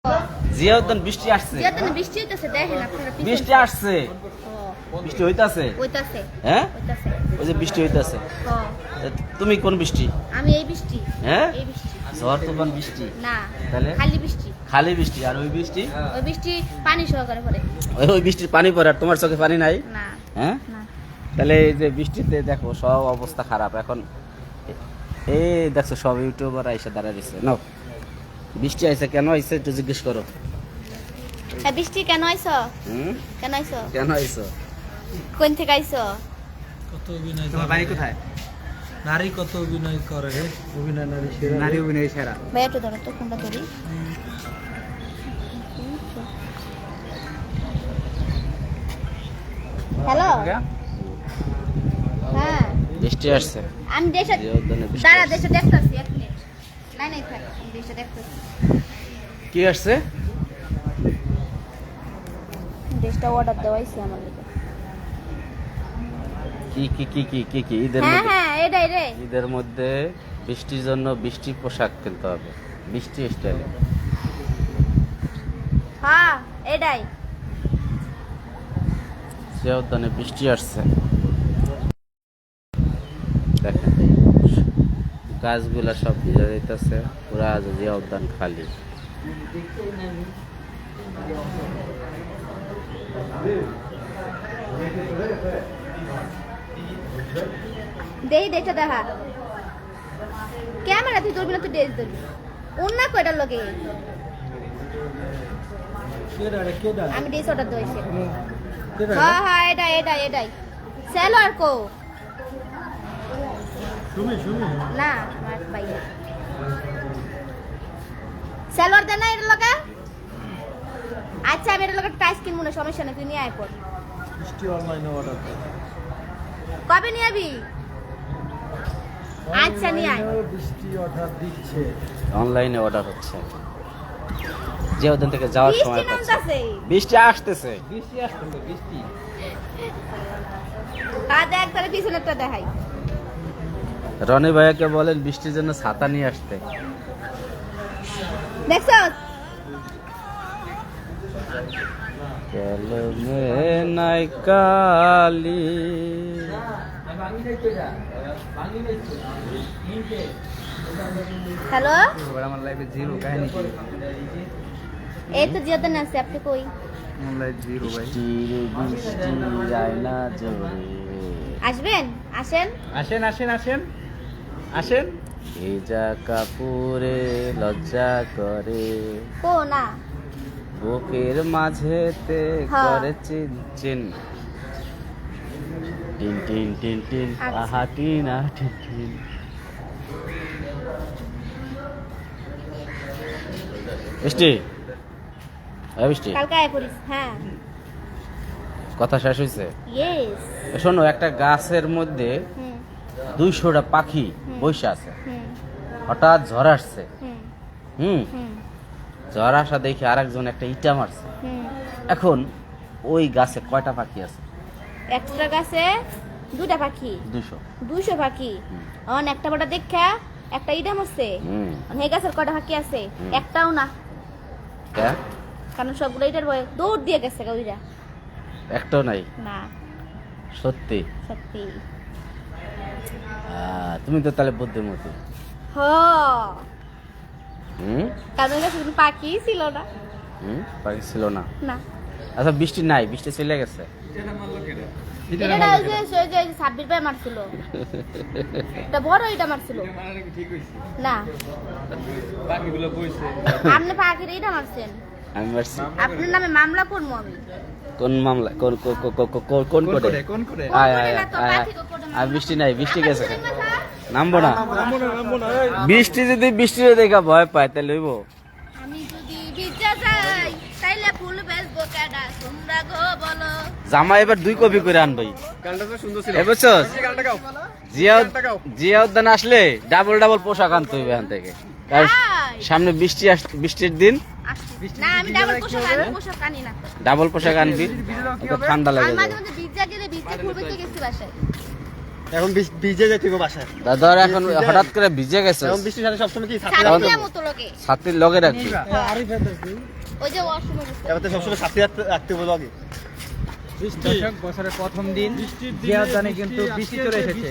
জিয়াউদ্দিন বৃষ্টি আসছে। জিয়াউদ্দিন বৃষ্টি হইতাছে দেখেন আপনারা পিছনে। বৃষ্টি আসছে। বৃষ্টি হইতাছে। হইতাছে। হ্যাঁ? হইতাছে। ওই যে বৃষ্টি হইতাছে। হ্যাঁ। তুমি কোন বৃষ্টি? আমি এই বৃষ্টি। হ্যাঁ? এই বৃষ্টি। ঝড় তুফান বৃষ্টি? না। তাহলে? খালি বৃষ্টি। খালি বৃষ্টি। আর ওই বৃষ্টি? ওই বৃষ্টি পানি সহকারে পড়ে। ওই বৃষ্টির পানি পড়ে আর তোমার চোখে পানি নাই? না। হ্যাঁ? না। তাহলে এই যে বৃষ্টিতে দেখো সব অবস্থা খারাপ। এখন এই দেখছো সব ইউটিউবার এসে দাঁড়ায় দিচ্ছে। নাও, বৃষ্টি আইছে কেন আইছে একটু জিজ্ঞেস করো। এই বৃষ্টি কেন আইছো? কেন আইছো? কেন আইছো? কোন থেকে আইছো? কত অভিনয় তোমার বাড়ি কোথায়? নারী কত অভিনয় করে রে, অভিনয় নারী সেরা। নারী অভিনয় সেরা। ভাই একটু ধরো তো কোনটা ধরি। হ্যালো। হ্যাঁ। বৃষ্টি আসছে। আমি দেশে জিয়াউদ্দিনে বৃষ্টি দাঁড়া আসছে। দেশে দেখতাছি এক মিনিট। নাই থাক আমি দেশে দেখতাছি। কি আসছে? দেশটা অর্ডার দেওয়াইছে আমার লিগে। কি কি কি কি কি কি ঈদের হ্যাঁ মধ্যে? হ্যাঁ এটাই রে। ঈদের মধ্যে বৃষ্টির জন্য বৃষ্টি পোশাক কিনতে হবে, বৃষ্টি স্টাইলে। হ্যাঁ এটাই। জিয়াউদ্দিনে বৃষ্টি আসছে। দেখেন গাছগুলা সব ভিজে যাইতেছে, পুরা জিয়াউদ্দিন খালি। দেই দেশটা দেখা। ক্যামেরা তুই ধরবি না, তুই ড্রেস ধরবি। অন্য কয়টার লগে কেডা রে কেডা? আমি ড্রেস অর্ডার দেওয়াইছি। কেডা? হ্যাঁ হ্যাঁ এটাই সেলর কো সুমি না আমার ভাইয়া সেলর দেন না এর লগে। আচ্ছা আমি এর লগে টাইস কিনবো না, সমস্যা নেই, তুই নিয়ে আয় পর। বৃষ্টি অনলাইনে অর্ডার দে। কবে নিয়ে আবি? আচ্ছা নিয়ে আয়। বৃষ্টি অর্ডার দিচ্ছে। অনলাইনে অর্ডার হচ্ছে। জিয়াউদ্দিন থেকে যাওয়ার বৃষ্টি সময় পাচ্ছে। নামতাছে। বৃষ্টি আসতেছে। বৃষ্টি আসছে বৃষ্টি। দেখ তাহলে পিছনেরটা দেখাই। রনি ভাইয়াকে বলেন বৃষ্টির জন্য ছাতা নিয়ে আসতে। দেখছো কেলমে নাই কালি। হ্যালো আমার লাইফে জিরো কাহিনী কি? এই তো জিয়াউদ্দিন আছে, আপনি কই? আমার লাইফ জিরো ভাই। বৃষ্টি আয়না জোরে। আসবেন? আসেন। আসেন আসেন আসেন আসেন। ভেজা কাপড়ে লজ্জা করে, কো না বুকের মাঝেতে হ্যাঁ। করে চিন চিন। টিন টিন টিন টিন আচ্ছা। আহা টিন আহ টিন টিন। বৃষ্টি, হ্যাঁ বৃষ্টি, কালকে আয় পড়িস। হ্যাঁ কথা শেষ হয়েছে? ইয়েস। শোনো, একটা গাছের মধ্যে হুম 200টা পাখি বসে আছে। হুম হঠাৎ ঝড় আসছে। হুম হুম হুম ঝড় আসা দেখে আরেকজন একটা ইটা মারছে। হুম এখন ওই গাছে কয়টা পাখি আছে? একটা গাছে দুটা পাখি, 200। 200 পাখি। অন একটা বড় দেখা একটা ইডাম আছে। হুম হে গাছের কয়টা পাখি আছে? একটাও না, কে? কারণ সবগুলো ইটার বয়ে দৌড় দিয়ে গেছে ওইটা। একটাও নাই? না সত্যি? সত্যি। তুমি তো তাহলে বুদ্ধিমতী। হ হুম কারণ ওই গাছে কোনো পাখি ছিল না। হুম পাখি ছিল না? না আচ্ছা বৃষ্টি নাই, বৃষ্টি চলে গেছে। এটা ওই যে 26 ভাই মারছিল। এটা বড় এটা মারছিল না। বাকিগুলো বইছে। আপনি পাখির এটা মারছেন। আমি মারছি? আপনার নামে মামলা করবো আমি। কোন মামলা? কোন কোন কোন কোটে? কোন করে? আয় কোন আয় কোটে না তো, আয় আয়। পাখিকে কোটে আর বৃষ্টি নাই, বৃষ্টি গেছে। আমার ছেলের মাথা। নামবো না। নামবো না এই। বৃষ্টি যদি বৃষ্টিতে দেখা ভয় পায় তাহলে হইব? আমি যদি ভিজা যাই তাইলে ফুল বেচবো কেডা, তোমরা গো বলো। জামা এবার 2 কপি করে আনবই। গানটা তো সুন্দর ছিল। এ বুঝছস? গানটা গাও। জিয়াউদ্দিন আসলে ডাবল ডাবল পোশাক আনতে হবে এখান থেকে, কারণ তাই? সামনে বৃষ্টির দিন। না আমি ডাবল পোশাক আনি না। ডাবল পোশাক আনবি, তো ঠান্ডা আমি লাগে মাঝে যাবে। মাঝে ভিজা গেলে ভিজা ফুল বেচতে গেছি বাসায়। এখন ভিজে যেতে হবে বাসায়। ধর এখন হঠাৎ করে ভিজে গেছে, এখন বৃষ্টির সাথে সবসময় কি ছাতি ছাত্রীরা রাখতে হবে? মতো লোকে ছাতির লগে রাখবি। ওই যে ওয়াশরুমে গেছে এবার তো সবসময় ছাতি রাখতে হবে লগে। দর্শক, বছরের প্রথম দিন জিয়াউদ্দানে কিন্তু বৃষ্টি চলে এসেছে।